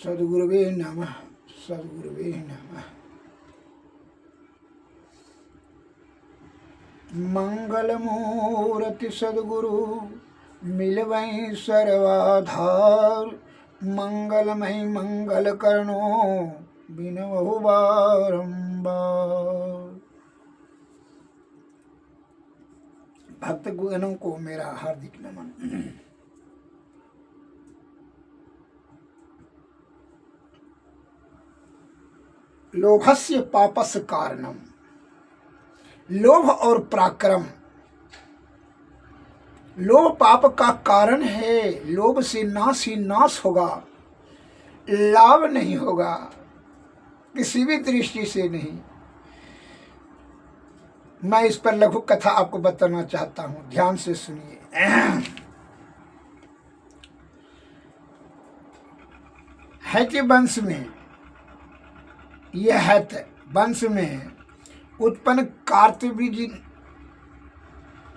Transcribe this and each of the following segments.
सद्गुरुवे नमः। सद्गुरुवे नमः। मंगल मूर्ति सद्गुरु मिलवै सर्वाधार। मंगलमय मंगल करनो बिनवहु बारंबार। भक्त गणों को मेरा हार्दिक नमन। लोभस्य पापस्य कारणम। लोभ और पराक्रम। लोभ पाप का कारण है। लोभ से नाश ही नाश होगा, लाभ नहीं होगा, किसी भी दृष्टि से नहीं। मैं इस पर लघु कथा आपको बताना चाहता हूं, ध्यान से सुनिए। हैत्य वंश में, यह हैत्य वंश में उत्पन्न कार्तवीर्य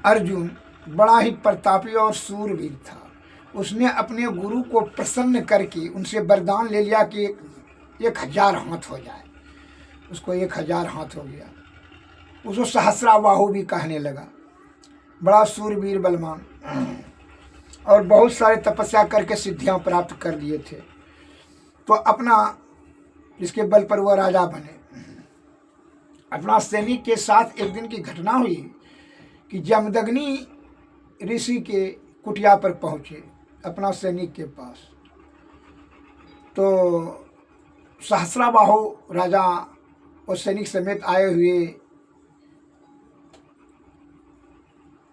अर्जुन बड़ा ही प्रतापी और सूरवीर था। उसने अपने गुरु को प्रसन्न करके उनसे वरदान ले लिया कि 1000 हाथ हो जाए। उसको 1000 हाथ हो गया। उसको सहस्राबाहु भी कहने लगा। बड़ा सूरवीर बलवान और बहुत सारे तपस्या करके सिद्धियां प्राप्त कर लिए थे। तो अपना इसके बल पर वह राजा बने। अपना सैनिक के साथ एक दिन की घटना हुई कि जमदग्नि ऋषि के कुटिया पर पहुंचे अपना सैनिक के पास। तो सहस्राबाहु राजा और सैनिक समेत आए हुए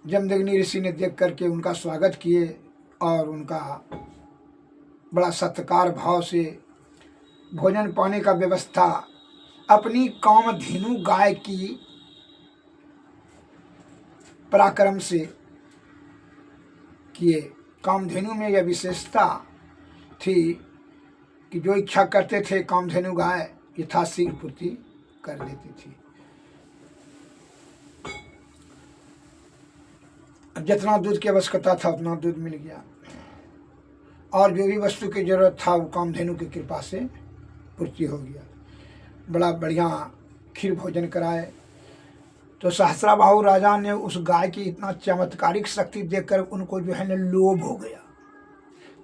जमदग्नि ऋषि ने देख करके उनका स्वागत किए और उनका बड़ा सत्कार भाव से भोजन पाने का व्यवस्था अपनी कामधेनु गाय की पराक्रम से किए। कामधेनु में यह विशेषता थी कि जो इच्छा करते थे कामधेनु गाय यथाशीघ्र पूर्ति कर देती थी। जितना दूध की आवश्यकता था उतना दूध मिल गया और जो भी वस्तु की जरूरत था वो कामधेनु की कृपा से पूर्ति हो गया। बड़ा बढ़िया खीर भोजन कराए। तो सहस्राबाहु राजा ने उस गाय की इतना चमत्कारिक शक्ति देखकर उनको जो है ना लोभ हो गया।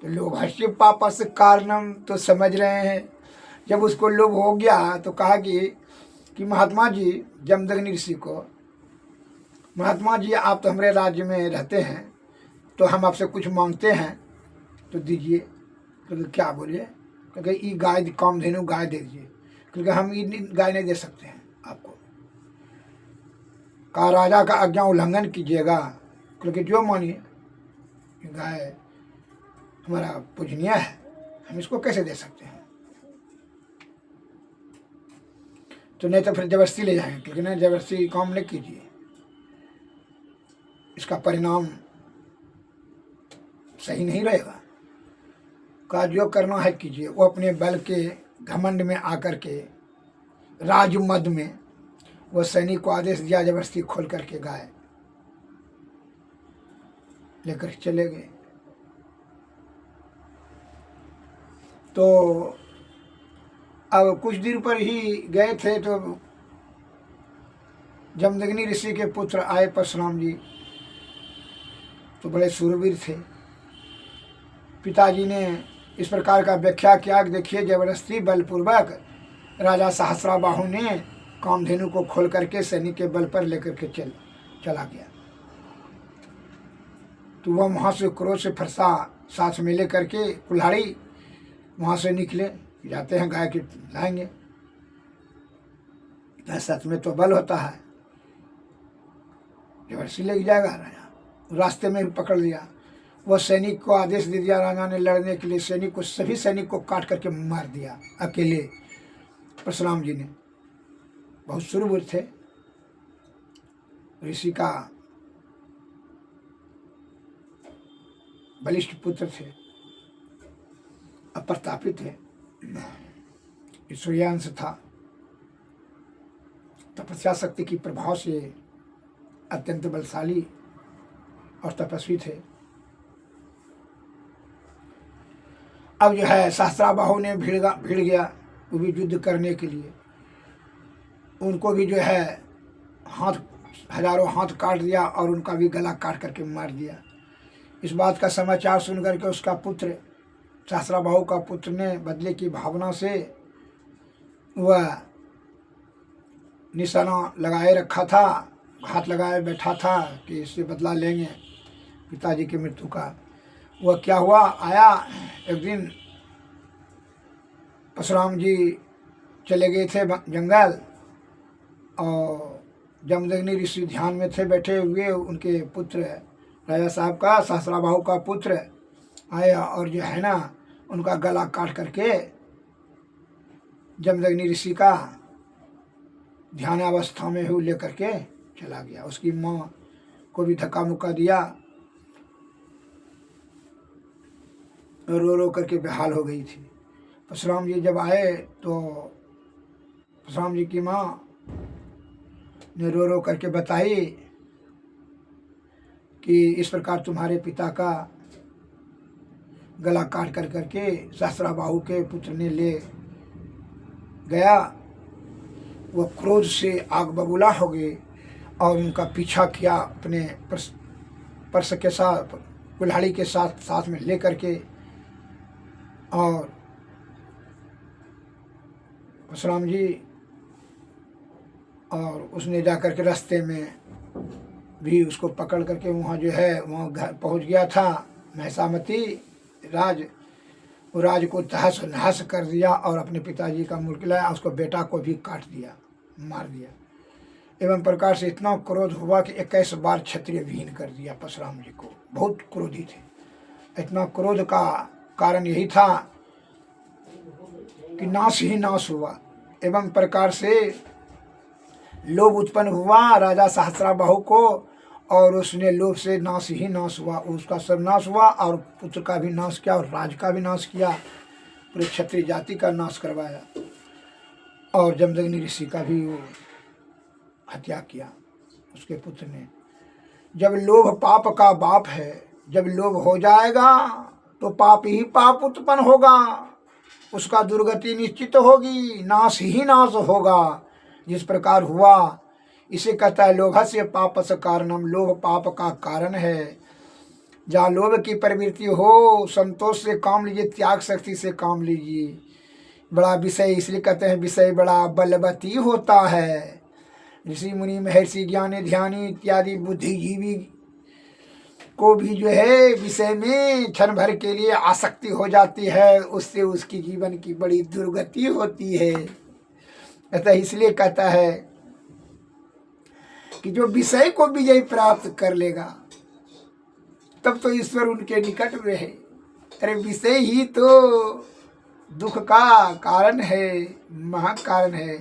तो लोभस्य पापस्य कारणम, तो समझ रहे हैं। जब उसको लोभ हो गया तो कहा कि महात्मा जी, जमदग्नि ऋषि को, महात्मा जी आप तो हमारे राज्य में रहते हैं तो हम आपसे कुछ मांगते हैं तो दीजिए। क्योंकि क्या बोलिए? क्योंकि ये गाय कामधेनु गाय दे दीजिए। क्योंकि हम ये गाय नहीं दे सकते हैं आपको। कहा राजा का आज्ञा उल्लंघन कीजिएगा, क्योंकि जो मानिए गाय हमारा पूजनीय है, हम इसको कैसे दे सकते हैं। तो नहीं तो फिर जबरदस्ती ले जाएंगे, क्योंकि नहीं जबरदस्ती काम नहीं कीजिए, इसका परिणाम सही नहीं रहेगा। कहा जो करना है कीजिए। वो अपने बल के घमंड में आकर के राजमद में वो सैनिक को आदेश दिया, जबरदस्ती खोल करके गाय लेकर चले गए। तो अब कुछ दिन पर ही गए थे तो जमदग्नि ऋषि के पुत्र आए परशुराम जी। तो बड़े सूरवीर थे। पिताजी ने इस प्रकार का व्याख्या किया कि देखिए जबरदस्ती बलपूर्वक राजा सहस्राबाहु ने कामधेनु को खोल करके सैनिक के बल पर लेकर के चला गया। तो वह वहाँ से क्रोध से फरसा साथ में ले करके कुल्हाड़ी वहाँ से निकले, जाते हैं गाय के लाएंगे। साथ में तो बल होता है, जबरदस्ती ले जाएगा राजा। रास्ते में भी पकड़ लिया। वह सैनिक को आदेश दे दिया राजा ने लड़ने के लिए। सैनिक को, सभी सैनिक को काट करके मार दिया अकेले। परशुराम जी ने, बहुत शूरवीर थे, ऋषि का बलिष्ठ पुत्र थे, अप्रतापी थे, ईश्वरीयांश था। तपस्या शक्ति की प्रभाव से अत्यंत बलशाली और तपस्वी थे। अब जो है सहस्राबाहु ने भिड़ गया, वो भी युद्ध करने के लिए। उनको भी जो है हाथ, हजारों हाथ काट दिया और उनका भी गला काट करके मार दिया। इस बात का समाचार सुन करके उसका पुत्र, सहस्राबाहु का पुत्र ने बदले की भावना से वह निशाना लगाए रखा था, हाथ लगाए बैठा था कि इससे बदला लेंगे पिताजी की मृत्यु का। वह क्या हुआ, आया एक दिन परशुराम जी चले गए थे जंगल, और जमदग्नि ऋषि ध्यान में थे बैठे हुए। उनके पुत्र राजा साहब का, सहस्राबाहु का पुत्र आया और जो है ना उनका गला काट करके जमदग्नि ऋषि का ध्यान अवस्था में ही लेकर के चला गया। उसकी माँ को भी धक्का मुक्का दिया, रो रो करके बेहाल हो गई थी। परशुराम जी जब आए तो परशुराम जी की माँ ने रो रो करके बताई कि इस प्रकार तुम्हारे पिता का गला काट कर करके सहस्राबाहु के पुत्र ने ले गया। वह क्रोध से आग बबूला हो गए और उनका पीछा किया अपने परस के साथ, कुल्हाड़ी के साथ में ले करके। और परशुराम जी और उसने जा कर के रास्ते में भी उसको पकड़ करके वहाँ जो है वहाँ घर पहुँच गया था। महिषामती राज, वो राज को तहस नहस कर दिया और अपने पिताजी का मुल्क लाया, उसको बेटा को भी काट दिया, मार दिया। एवं प्रकार से इतना क्रोध हुआ कि 21 बार क्षत्रिय विहीन कर दिया परशुराम जी को। बहुत क्रोधी थे। इतना क्रोध का कारण यही था कि नाश ही नाश हुआ। एवं प्रकार से लोभ उत्पन्न हुआ राजा सहस्राबाहु को, और उसने लोभ से नाश ही नाश हुआ। उसका सर्वनाश हुआ और पुत्र का भी नाश किया और राज का भी नाश किया, पूरे क्षत्रिय जाति का नाश करवाया। और जमदग्नि ऋषि का भी वो हत्या किया उसके पुत्र ने। जब लोभ पाप का बाप है, जब लोभ हो जाएगा तो पाप ही पाप उत्पन्न होगा, उसका दुर्गति निश्चित होगी, नाश ही नाश होगा। जिस प्रकार हुआ, इसे कहता है लोभस्य पापस्य कारणम, लोभ पाप का कारण है। जहाँ लोभ की प्रवृत्ति हो, संतोष से काम लीजिए, त्याग शक्ति से काम लीजिए। बड़ा विषय इसलिए कहते हैं विषय बड़ा बलवती होता है। ऋषि मुनि महर्षि ज्ञानी ध्यानी इत्यादि बुद्धिजीवी को भी जो है विषय में क्षण भर के लिए आसक्ति हो जाती है, उससे उसकी जीवन की बड़ी दुर्गति होती है। अतः इसलिए कहता है कि जो विषय को विजय प्राप्त कर लेगा तब तो ईश्वर उनके निकट में है। अरे विषय ही तो दुख का कारण है, महाकारण है।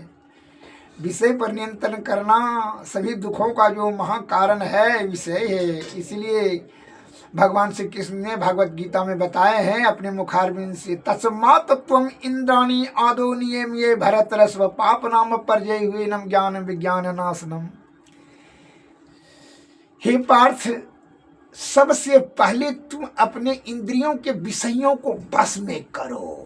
विषय पर नियंत्रण करना सभी दुखों का जो महाकारण है विषय है। इसलिए भगवान श्री कृष्ण ने भगवत गीता में बताए हैं अपने मुखारबिंद से, तस्मात् त्वम् इंद्राणि आदो नियम्ये भरत रस्व पाप नाम परजय हुए नम ज्ञान विज्ञान नाशनम। हे पार्थ, सबसे पहले तुम अपने इंद्रियों के विषयों को बस में करो।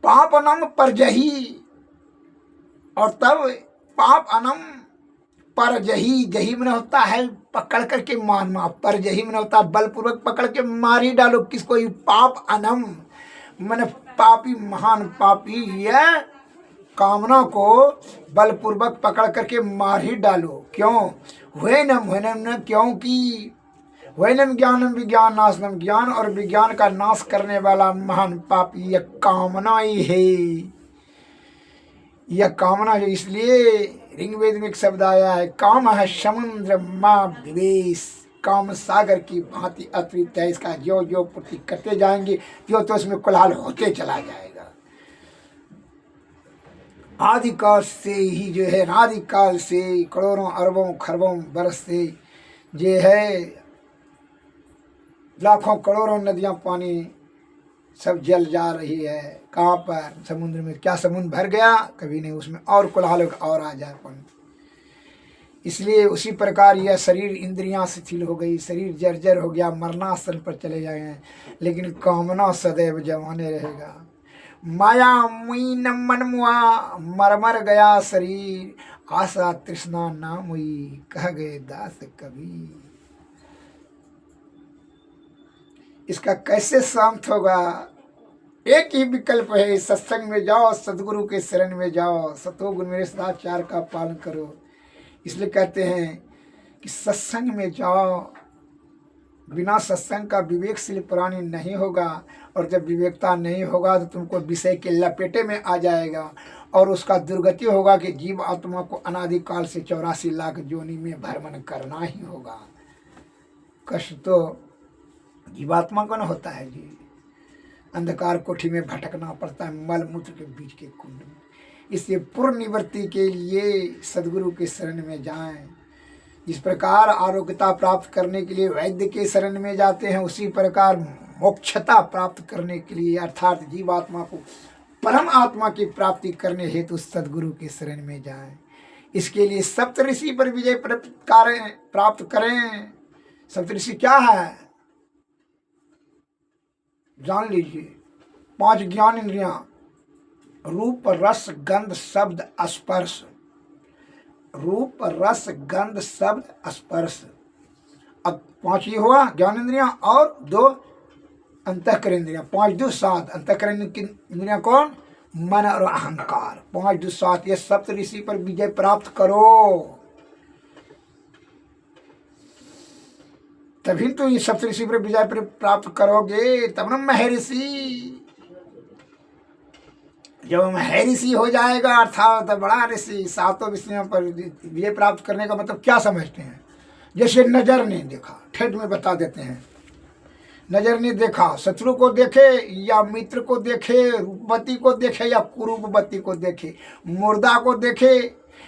पाप अनम परजही, और तब पाप अनम परजही, जही में होता है पकड़ करके मारना, परजही में होता है बलपूर्वक पकड़ के मार ही डालो किसको। पाप अनम मैंने पापी, महान पापी, यह कामना को बलपूर्वक पकड़ करके मार ही डालो। क्यों? वैनम न, क्योंकि वैनम ज्ञानम विज्ञान नाशनम, ज्ञान और विज्ञान का नाश करने वाला महान पापी यह कामना ही है। यह कामना है। इसलिए ऋग्वेद में एक शब्द आया है, काम है समुद्र माँ विवेश, काम सागर की भांति अतृप्त है। इसका जो जो पूर्ति करते जाएंगे जो तो उसमें कोलाहल होते चला जाएगा। आदिकाल से ही जो है, आदिकाल से करोड़ों अरबों खरबों बरस से जो है लाखों करोड़ों नदियां पानी सब जल जा रही है। कहाँ पर? समुद्र में। क्या समुद्र भर गया? कभी नहीं, उसमें और कोलाहल और आ जाए पानी। इसलिए उसी प्रकार यह शरीर इंद्रियां शिथिल हो गई, शरीर जर्जर हो गया, मरणासन पर चले जाए हैं, लेकिन कामना सदैव जवाने रहेगा। माया मुई न मन मुआ, मर मर गया शरीर, आशा तृष्णा ना मुई, कह गए दास कबीर। इसका कैसे शांत होगा? एक ही विकल्प है, सत्संग में जाओ, सदगुरु के शरण में जाओ, सतोगुण मेरे सदाचार का पालन करो। इसलिए कहते हैं कि सत्संग में जाओ, बिना सत्संग का विवेकशील प्राणी नहीं होगा, और जब विवेकता नहीं होगा तो तुमको विषय के लपेटे में आ जाएगा, और उसका दुर्गति होगा कि जीव आत्मा को अनादिकाल से 84 लाख योनि में भ्रमण करना ही होगा। कष्ट तो जीवात्मा को न होता है जी, अंधकार कोठी में भटकना पड़ता है, मल मूत्र के बीच के कुंड में। इससे पूर्ण निवृत्ति के लिए सदगुरु के शरण में जाएं। जिस प्रकार आरोग्यता प्राप्त करने के लिए वैद्य के शरण में जाते हैं, उसी प्रकार मोक्षता प्राप्त करने के लिए अर्थात जीवात्मा को परम आत्मा की प्राप्ति करने हेतु सदगुरु के शरण में जाएं। इसके लिए सप्तऋषि पर विजय प्राप्त करें। सप्तऋषि क्या है जान लीजिए। 5 ज्ञान इंद्रियां, रूप रस गंध शब्द स्पर्श, रूप रस गंध शब्द स्पर्श। अब 5 ये हुआ ज्ञान इंद्रियां, और 2 अंतःकरण इंद्रियां। 5 2 7। अंतःकरण इंद्रियां कौन? मन और अहंकार। 5 2 7 ये सप्तऋषि पर विजय प्राप्त करो, तभी तो ये सप्तऋषि पर विजय प्राप्त करोगे, तब न महर्षि। जब महर्षि हो जाएगा अर्थात बड़ा ऋषि, 7 विषयों पर विजय प्राप्त करने का मतलब क्या समझते हैं? जैसे नजर नहीं देखा, ठेठ में बता देते हैं। नजर नहीं देखा, शत्रु को देखे या मित्र को देखे, रूपवती को देखे या कुरूपवती को देखे, मुर्दा को देखे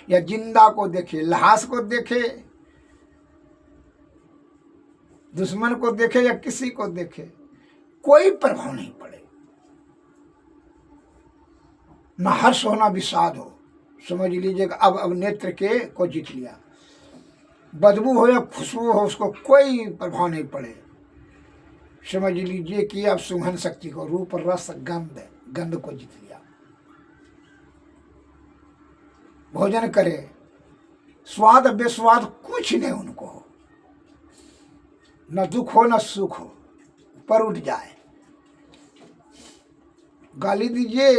या जिंदा को देखे, लाश को देखे, दुश्मन को देखे या किसी को देखे, कोई प्रभाव नहीं पड़े। न हर्ष हो न विषाद हो, समझ लीजिएगा। अब नेत्र के को जीत लिया। बदबू हो या खुशबू हो, उसको कोई प्रभाव नहीं पड़े, समझ लीजिए कि अब सुंघन शक्ति को, रूप रस गंध को जीत लिया। भोजन करे, स्वाद बेस्वाद कुछ नहीं उनको हो, न दुख हो न सुख हो, पर उठ जाए। गाली दीजिए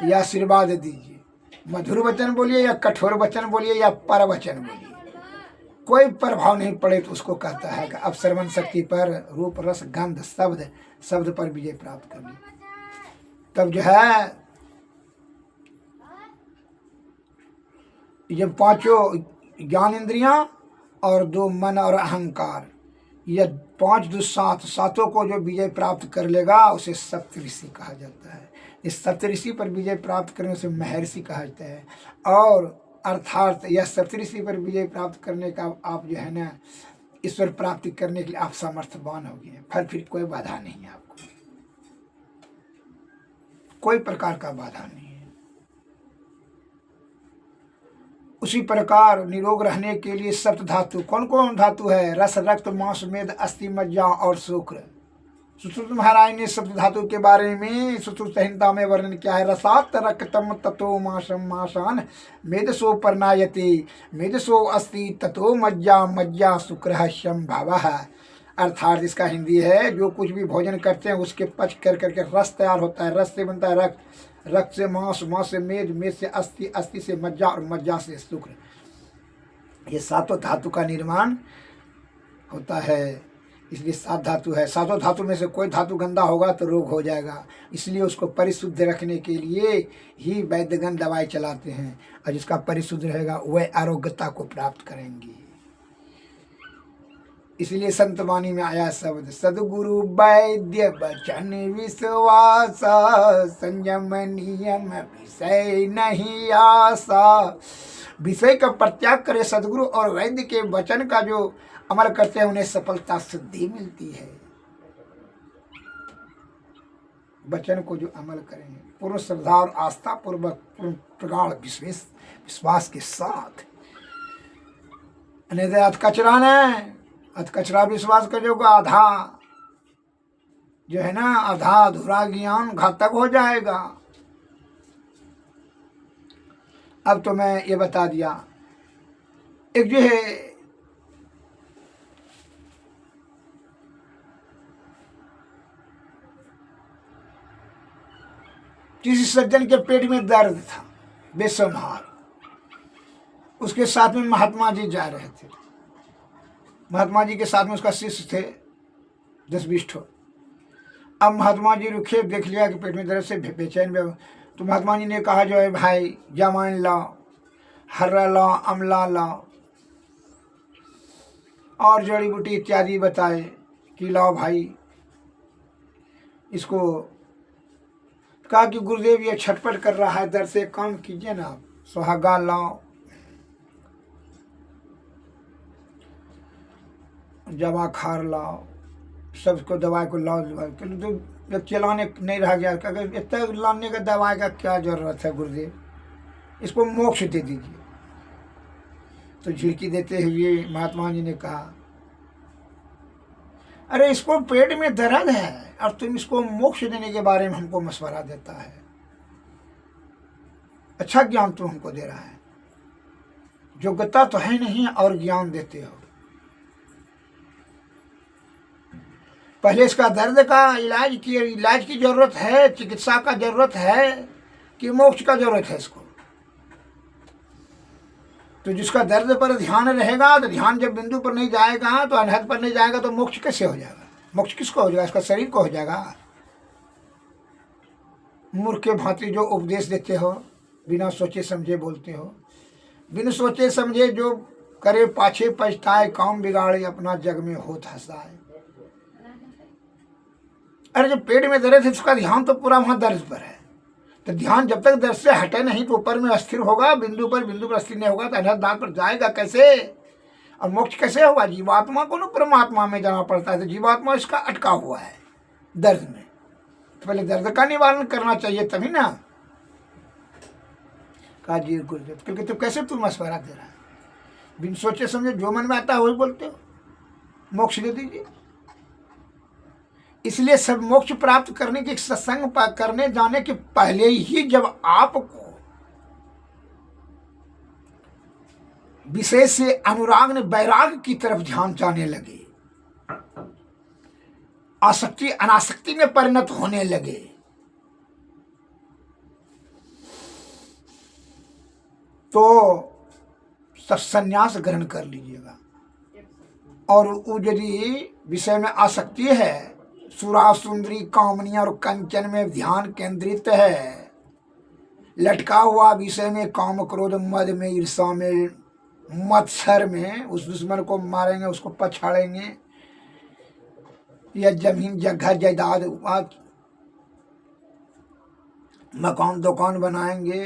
या आशीर्वाद दीजिए, मधुर वचन बोलिए या कठोर वचन बोलिए या पर वचन बोलिए, कोई प्रभाव नहीं पड़े तो उसको कहता है कि अब श्रवण शक्ति पर रूप रस गंध शब्द पर विजय प्राप्त कर ली। तब जो है ये 5 ज्ञान इंद्रियां और 2 मन और अहंकार, ये 5 2 7 सातों को जो विजय प्राप्त कर लेगा उसे सप्तऋषि कहा जाता है। इस सप्तऋषि पर विजय प्राप्त करने से महर्षि कहा जाता है। और अर्थात यह सप्तऋषि पर विजय प्राप्त करने का आप जो है ना, ईश्वर प्राप्ति करने के लिए आप सामर्थ्यवान हो गए। फिर कोई बाधा नहीं है, आपको कोई प्रकार का बाधा नहीं है। उसी प्रकार निरोग रहने के लिए सप्त धातु, कौन कौन धातु है? रस रक्त मांस मेद अस्थि मज्जा और शुक्र। सुश्रुत महाराज ने सप्त धातु के बारे में सुश्रुत संहिता में वर्णन किया है। रसात रक्तम ततो मासम मासान मेदसो परनायति मेदसो अस्थि ततो मज्जा मज्जा शुक्र संभवः। अर्थात इसका हिंदी है, जो कुछ भी भोजन करते हैं उसके पच कर करके रस तैयार होता है, रस से बनता है रक्त, रक्त से मांस, मांस से मेद, मेद से अस्थि, अस्थि से मज्जा और मज्जा से शुक्र। ये 7 धातु का निर्माण होता है। इसलिए 7 धातु है। 7 धातु में से कोई धातु गंदा होगा तो रोग हो जाएगा, इसलिए उसको परिशुद्ध रखने के लिए ही वैद्यगण दवाई चलाते हैं, और जिसका परिशुद्ध रहेगा वह आरोग्यता को प्राप्त करेंगे। इसलिए संत वाणी में आया शब्द, सदगुरु वैद्य वचन विश्वास, संयम नियम विषय नहीं आशा। विषय का परित्याग करे सदगुरु और वैद्य के वचन का जो अमल करते हैं उन्हें सफलता सिद्धि मिलती है। वचन को जो अमल करेंगे पूर्ण श्रद्धा और आस्था पूर्वक, पूर्ण प्रगाढ़ विश्वास के साथ, नहीं तो अधकचरा ने अधकचरा विश्वास करोगे आधा जो है ना, आधा अधूरा ज्ञान घातक हो जाएगा। अब तो मैं ये बता दिया। एक जो है किसी सज्जन के पेट में दर्द था बेसुमार, उसके साथ में महात्मा जी जा रहे थे। महात्मा जी के साथ में उसका शिष्य थे 10-20 ठो। अब महात्मा जी रुके, देख लिया कि पेट में दर्द से बेचैन। तो महात्मा जी ने कहा जो है भाई जमाइन लाओ, हर्रा लाओ, अमला लाओ और जड़ी बूटी इत्यादि बताए कि लाओ भाई इसको। कहा कि गुरुदेव ये छटपट कर रहा है दर्द से, काम कीजिए ना आप, सुहागा लाओ, जवा खार लाओ, सबको दवाई को लाओ। तो जब चलाने नहीं रह गया, इतना लाने का दवाई का क्या जरूरत है गुरुदेव, इसको मोक्ष दे दीजिए। तो झिड़की देते हुए महात्मा जी ने कहा अरे इसको पेट में दर्द है और तुम इसको मोक्ष देने के बारे में हमको मशवरा देता है। अच्छा ज्ञान तुम हमको दे रहा है, योग्यता तो है नहीं और ज्ञान देते हो। पहले इसका दर्द का इलाज की जरूरत है, चिकित्सा का जरूरत है कि मोक्ष का जरूरत है इसको। तो जिसका दर्द पर ध्यान रहेगा, तो ध्यान जब बिंदु पर नहीं जाएगा, तो अनहद पर नहीं जाएगा, तो मोक्ष कैसे हो जाएगा? मोक्ष किसको हो जाएगा? इसका शरीर को हो जाएगा। मूर्ख के भांति जो उपदेश देते हो, बिना सोचे समझे बोलते हो, बिना सोचे समझे जो करे पाछे पछताए, काम बिगाड़े अपना जग में होत हंसाए। अरे जब पेट में दर्द है, उसका ध्यान तो पूरा वहां दर्द पर है। तो ध्यान जब तक दर्द से हटे नहीं तो ऊपर में अस्थिर होगा, बिंदु पर स्थिर नहीं होगा तो अनहद दाग पर जाएगा कैसे? और मोक्ष कैसे होगा? जीवात्मा को ना परमात्मा में जाना पड़ता है। तो जीवात्मा इसका अटका हुआ है दर्द में, तो पहले दर्द का निवारण करना चाहिए तभी ना। कहा जी गुरुदेव, क्योंकि तो कैसे तू मशवरा दे रहा है? बिन सोचे समझे जो मन में आता है वही बोलते हो, मोक्ष दे दीजिए। इसलिए सब मोक्ष प्राप्त करने के सत्संग करने जाने के पहले ही जब आपको विशेष से अनुराग ने वैराग की तरफ ध्यान जाने लगे, आसक्ति अनासक्ति में परिणत होने लगे, तो सब संन्यास ग्रहण कर लीजिएगा। और वो यदि विषय में आसक्ति है, सुरा सुंदरी कामनी और कंचन में ध्यान केंद्रित है, लटका हुआ विषय में काम क्रोध मद में ईर्षा में मत्सर में, उस दुश्मन को मारेंगे, उसको पछाड़ेंगे, या जमीन जगह जायदाद मकान दुकान बनाएंगे,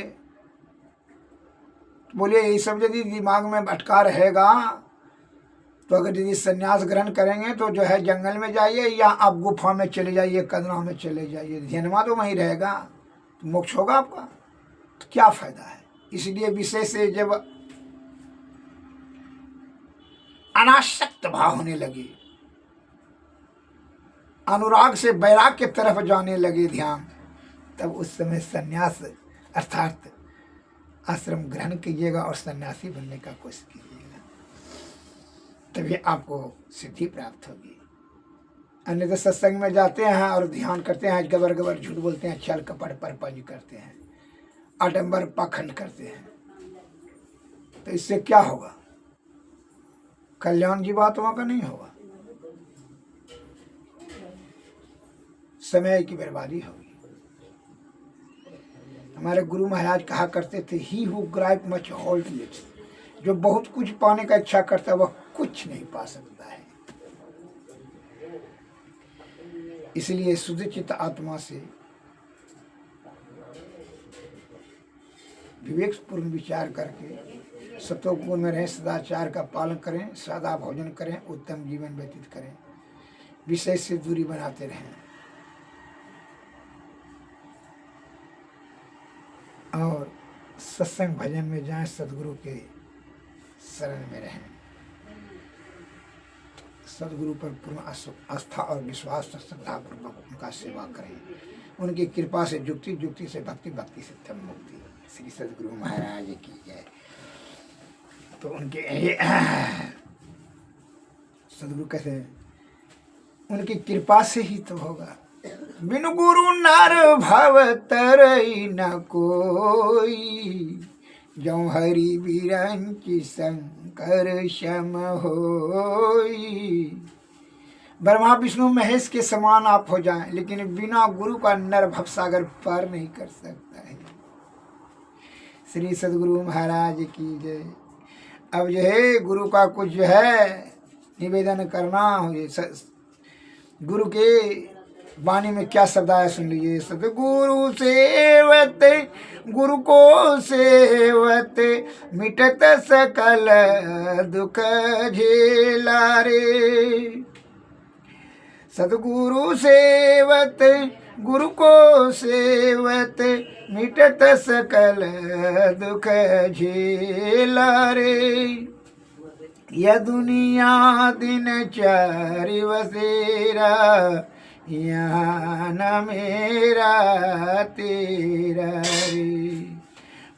बोलिए ये सब यदि दिमाग में अटका रहेगा तो अगर यदि संन्यास ग्रहण करेंगे तो जो है जंगल में जाइए या आप गुफा में चले जाइए, कदरा में चले जाइए, ध्यानमा तो वहीं रहेगा, तो मोक्ष होगा आपका? तो क्या फायदा है? इसलिए विषय से जब अनासक्त भाव होने लगे, अनुराग से वैराग के तरफ जाने लगे ध्यान, तब उस समय संन्यास अर्थात आश्रम ग्रहण कीजिएगा और सन्यासी बनने का कोशिश कीजिएगा, तभी आपको सिद्धि प्राप्त होगी। अन्यथा सत्संग में जाते हैं और ध्यान करते हैं, गबर गबर झूठ बोलते हैं, छल कपट परपंज करते हैं, आडंबर पाखंड करते हैं, तो इससे क्या होगा? कल्याण जीवात्मा का नहीं होगा, समय की बर्बादी होगी। हमारे गुरु महाराज कहा करते थे, he who gripe much hold little, जो बहुत कुछ पाने का इच्छा करता है वह कुछ नहीं पा सकता है। इसलिए शुद्ध चित्त आत्मा से विवेकपूर्ण विचार करके सतोगुण में रहें, सदाचार का पालन करें, सादा भोजन करें, उत्तम जीवन व्यतीत करें, विषय से दूरी बनाते रहें और सत्संग भजन में जाएं, सदगुरु के शरण में रहें। सदगुरु पर पूर्ण आस्था और विश्वास श्रद्धापूर्वक उनका सेवा करें। उनकी कृपा से जुक्ति, जुक्ति से भक्ति, भक्ति से धर्म मुक्ति। श्री सदगुरु महाराज की जय। तो उनके सदगुरु कहते हैं उनकी कृपा से ही तो होगा। बिनु गुरु नर भव तरई न कोई, जो हरि बिरंचि शंकर शम होई। ब्रह्मा विष्णु महेश के समान आप हो जाएं, लेकिन बिना गुरु का नर भवसागर पार नहीं कर सकता है। श्री सदगुरु महाराज की जय। अब जो है गुरु का कुछ जो है निवेदन करना हो, गुरु के वाणी में क्या शब्द आया सुन लीजिए। सतगुरु सेवत गुरु को सेवत, मिटत सकल दुख झेला रे। सतगुरु सेवत गुरु को सेवत, मिटत सकल दुख झेला रे। यह दुनिया दिन चारि बसेरा, यहाँ न मेरा तेरा रे।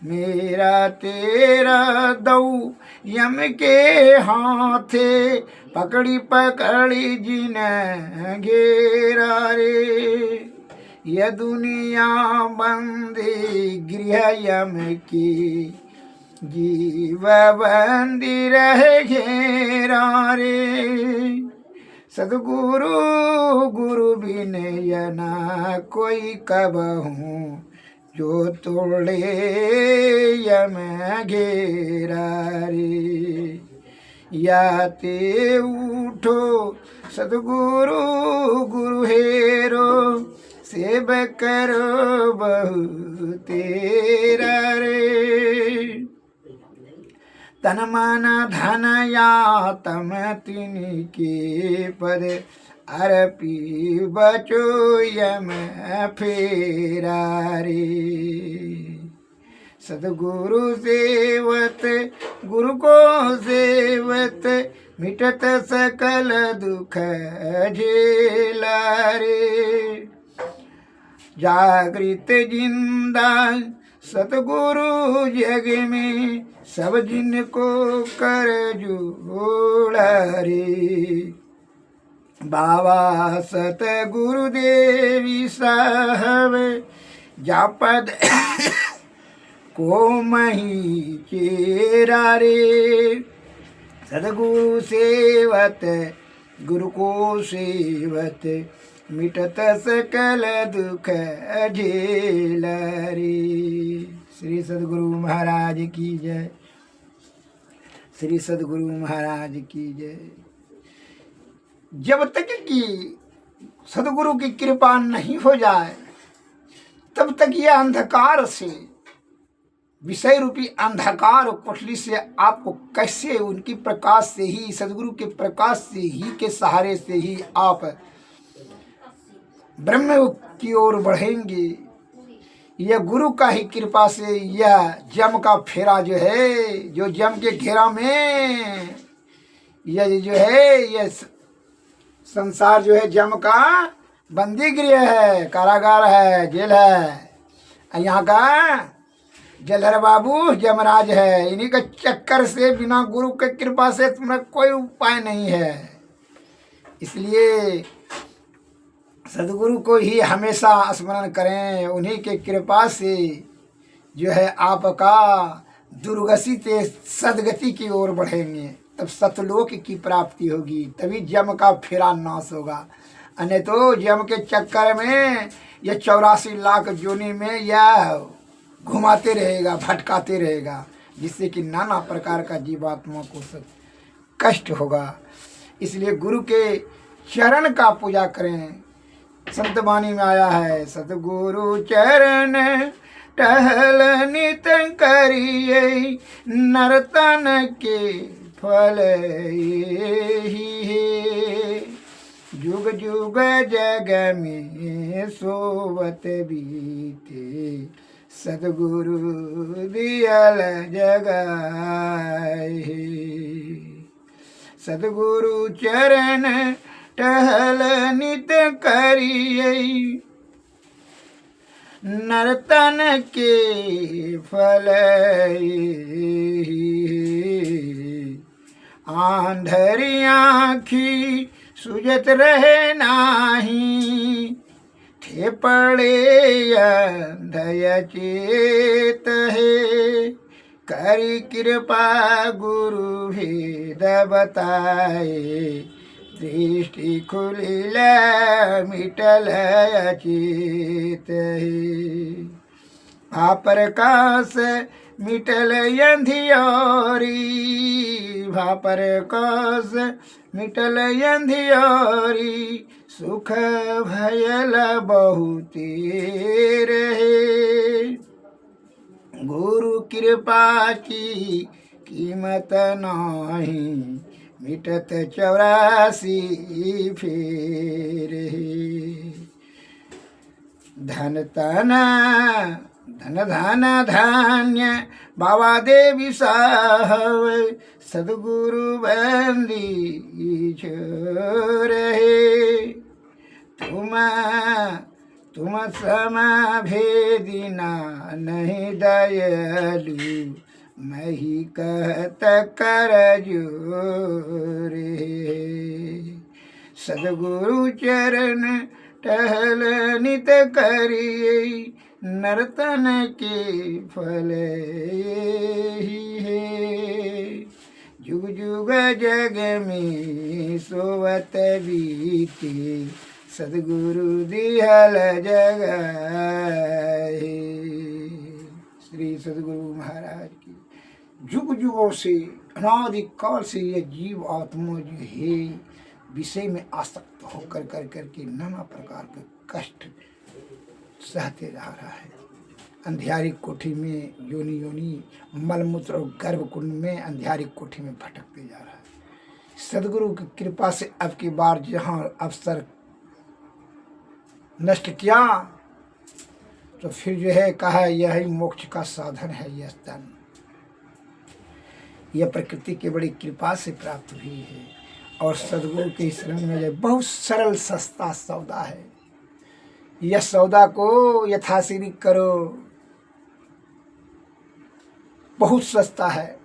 मेरा तेरा दऊ यम के हाथे, पकड़ी पकड़ी जिन घेरा रे। यह दुनिया बंदी गृह यम की, जीव बंदी रहे घेरा रे। सदगुरु गुरु बिन यना कोई कबहूँ, जो तोड़े यम घेरा रे। या ते उठो सदगुरु गुरु हेरो, सेब करो बहु तेरा रे। तन मन धन या तम तिनके पद, अर्पी बचो यम फेरा रे। सदगुरु सेवत गुरु को सेवत, मिटत सकल दुख झेला रे। जागृत जिंदा सतगुरु जग में, सब जिनको कर जोड़ा रे। बाबा सतगुरु देवी साहब, जापद को मही चेरा रे। सदगुरु सेवत गुरु को सेवत, मिटत सकल दुख झेला रे। श्री सदगुरु महाराज की जय। श्री सदगुरु महाराज की जय। जब तक कि सदगुरु की कृपा नहीं हो जाए, तब तक यह अंधकार से, विषय रूपी अंधकार कोठली से आपको कैसे उनकी प्रकाश से ही, सदगुरु के प्रकाश से ही के सहारे से ही आप ब्रह्म की ओर बढ़ेंगे। यह गुरु का ही कृपा से यह जम का फेरा जो है, जो जम के घेरा में यह जो है, यह संसार जो है जम का बंदी गृह है, कारागार है, जेल है। यहाँ का जलहर बाबू जमराज है। इन्हीं के चक्कर से बिना गुरु के कृपा से तुम्हारा कोई उपाय नहीं है। इसलिए सदगुरु को ही हमेशा स्मरण करें। उन्हीं के कृपा से जो है आपका दुर्गति से सदगति की ओर बढ़ेंगे, तब सतलोक की प्राप्ति होगी, तभी जम का फेरा नाश होगा। अन्य तो जम के चक्कर में यह 84 लाख जोनी में यह घुमाते रहेगा, भटकाते रहेगा, जिससे कि नाना प्रकार का जीवात्मा को कष्ट होगा। इसलिए गुरु के चरण का पूजा करें। संत वाणी में आया है, सतगुरु चरण टहल नित करिए, नरतन के फल ही है। जुग जुग जग में सोवत बीते, सतगुरु दियल जगाए। सदगुरु चरण टहल नित करिए, नर्तन के फल आंधरी आँखी सुजत रहे नाही, थे पड़े अंधय चेत है, करी कृपा गुरु भेद बताए, दृष्टि खुलिल मिटल अचेत है, भाप्रकाश मिटल अंधियोरी, भाप्रकाश मिटल अंधियोरी, सुख भयल बहुते रहे, गुरु कृपा की कीमत नाही, मिटत 84 फेर। धन तना धन धन धान्य बाबा देवी साहब, सदगुरु बंदी रहे, तुम सम भेदिना नहीं दयालु, मैं ही कहत कर जोरे, सदगुरु चरण टहल नित करिए, नर्तन के फल ही है, जुग जुग जग में सोवत बीते, सदगुरु दिहल जगाए। श्री सदगुरु महाराज की जुग जुगों से अनादिकाल से ये जीव आत्मा जो है विषय में आसक्त होकर कर करके नाना प्रकार के कष्ट सहते जा रहा है। अंधियारी कोठी में योनि योनि मलमूत्र और गर्भ कुंड में अंधियारी कोठी में भटकते जा रहा है। सदगुरु की कृपा से अब की बार जहाँ अवसर नष्ट किया तो फिर जो है कहा यही मोक्ष का साधन है। यह स्तन यह प्रकृति की बड़ी कृपा से प्राप्त हुई है और सदगुरु के शरण में जो बहुत सरल सस्ता सौदा है। यह सौदा को यथाशीघ्र करो, बहुत सस्ता है।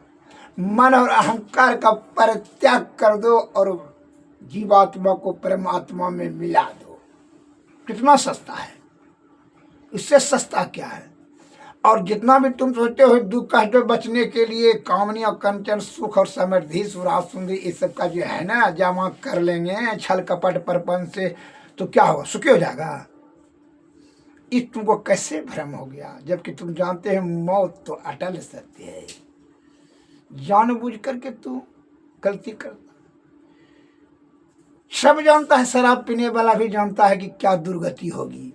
मन और अहंकार का परित्याग कर दो और जीवात्मा को परमात्मा में मिला दो। कितना सस्ता है, इससे सस्ता क्या है। और जितना भी तुम सोचते हो दुख कष्ट बचने के लिए कामनी और कंचन सुख और समृद्धि सुराग सुंदरी इस सब का जो है ना जमा कर लेंगे छल कपट परपन से तो क्या होगा, सुखी हो जाएगा। इस तुमको कैसे भ्रम हो गया, जबकि तुम जानते हो मौत तो अटल सत्य है। जानबूझ करके तू गलती करता। सब जानता है, शराब पीने वाला भी जानता है कि क्या दुर्गति होगी,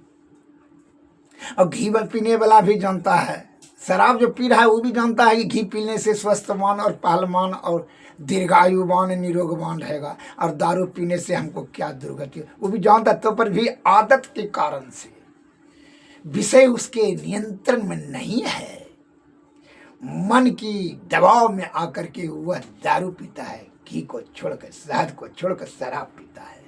और घी पीने वाला भी जानता है। शराब जो पी रहा है वो भी जानता है कि घी पीने से स्वस्थवान और पहलवान और दीर्घायुवान निरोगवान रहेगा, और दारू पीने से हमको क्या दुर्गति, वो भी जानता। तो पर भी आदत के कारण से विषय उसके नियंत्रण में नहीं है, मन की दबाव में आकर के वह दारू पीता है, घी को छोड़कर शहद को छोड़कर शराब पीता है।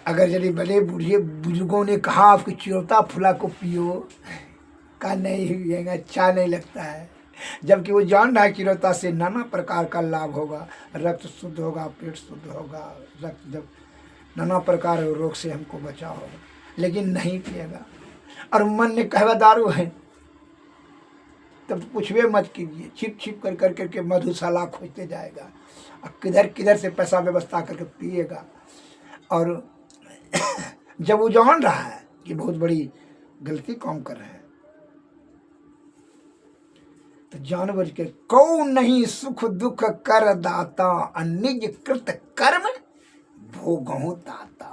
अगर यदि बड़े बूढ़े बुजुर्गों ने कहा आपकी चिरोता फुला को पियो, का नहीं पिएगा, अच्छा नहीं लगता है। जबकि वो जान रहा है चिरोता से नाना प्रकार का लाभ होगा, रक्त शुद्ध होगा, पेट शुद्ध होगा, रक्त जब नाना प्रकार रोग से हमको बचाव होगा, लेकिन नहीं पिएगा। और मन ने कहा दारू है, तब तो पूछवे मत कीजिए, छिप छिप कर कर करके मधुशाला खोजते जाएगा और किधर किधर से पैसा व्यवस्था करके पिएगा। और जब वो जान रहा है कि बहुत बड़ी गलती काम कर रहे हैं तो जानवर के कौन नहीं सुख दुख कर दाता, निज कृत कर्म भोगहु ताता।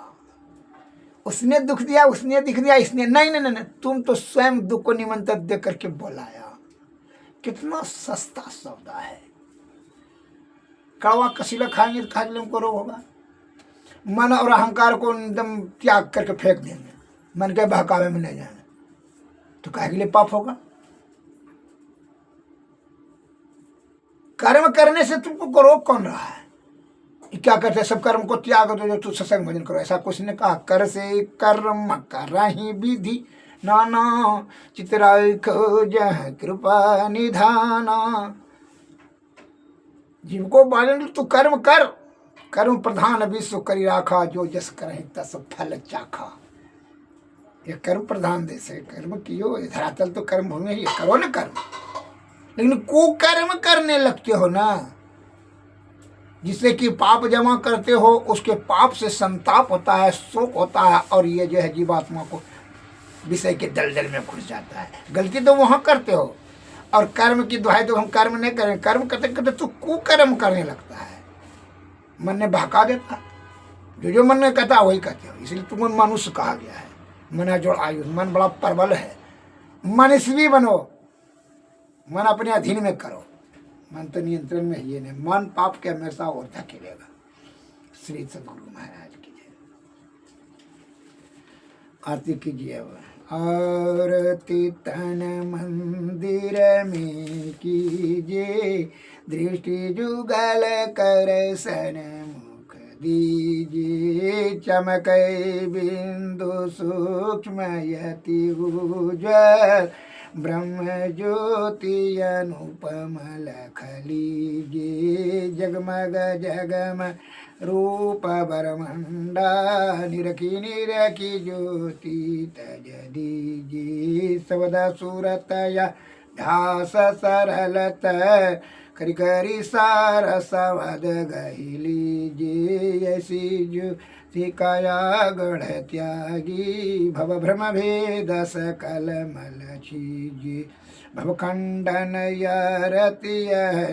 उसने दुख दिया, उसने दिख दिया, इसने नहीं नहीं नहीं, तुम तो स्वयं दुख को निमंत्रण दे करके बोलाया। कितना सस्ता सौदा है। कड़वा कसीला खाएंगे तो खाने हमको रोग होगा। मन और अहंकार को एकदम त्याग करके फेंक देंगे, मन के बहकावे में नहीं जाना, तो काहे के लिए पाप होगा। कर्म करने से तुमको रोक कौन रहा है? क्या कहते हैं, सब कर्म को त्याग दो जो तू सत्संग भजन करो, ऐसा कुछ ने कहा। कर से कर्म करहि विधि नाना, चितराय खोज कृपा निधाना। जीव को बालन तू कर्म कर, कर्म प्रधान विश्व करी राखा, जो जस करहि तस फल चाखा। ये कर्म प्रधान देश है, कर्म कियो, धरातल तो कर्म भूमि है, करो ना कर्म। लेकिन कुकर्म करने लगते हो ना, जिससे कि पाप जमा करते हो, उसके पाप से संताप होता है, शोक होता है, और ये जो है जीवात्मा को विषय के दलदल में घुस जाता है। गलती तो वहां करते हो, और कर्म की दुहाई तो हम कर्म नहीं करें, कर्म करते करते तू कुकर्म करने लगता है, मन ने बहका देता, जो मन ने कहता वही कहते हो। इसलिए तुम मनुष्य कहा गया है। मना जोड़ आयु, मन बड़ा प्रबल है, मनस्वी बनो, मन अपने अधीन में करो, मन तो नियंत्रण में ही नहीं, मन पाप के हमेशा और धकेलेगा। श्री सद्गुरु महाराज की जय। आरती कीजिए। आरती तन मंदिर में कीजिए, दृष्टि जुगल कर सन्मुख दीजिए। चमकै बिंदु सूक्ष्म यति उज्ज्वल, ब्रह्म ज्योति अनुपम लख लीजिए। जगमग जगम रूप बरमंडा, निरखी निरखी ज्योति तज दीजिए। सवदा सूरत या ध्यास सरलत, करी करी सार सवद गही लीजिए। ऐसी ज्योति काया गढ़ त्यागी, भव भ्रम भेद सकल मल छीजिए। भवखंडन यारति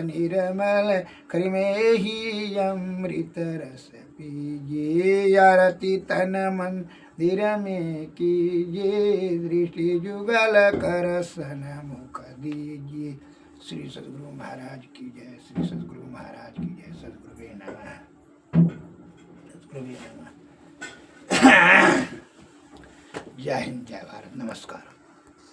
निर्मल, करी में ही अमृत रस पीजिए। यारति तन मंदिर में कीजिए, दृष्टि जुगल कर सन्मुख दीजिए। श्री सद्गुरु महाराज की जय। श्री सद्गुरु महाराज की जय। सद्गुरुवे नमः। सद्गुरुवे नमः। जय हिंद, जय भारत, नमस्कार।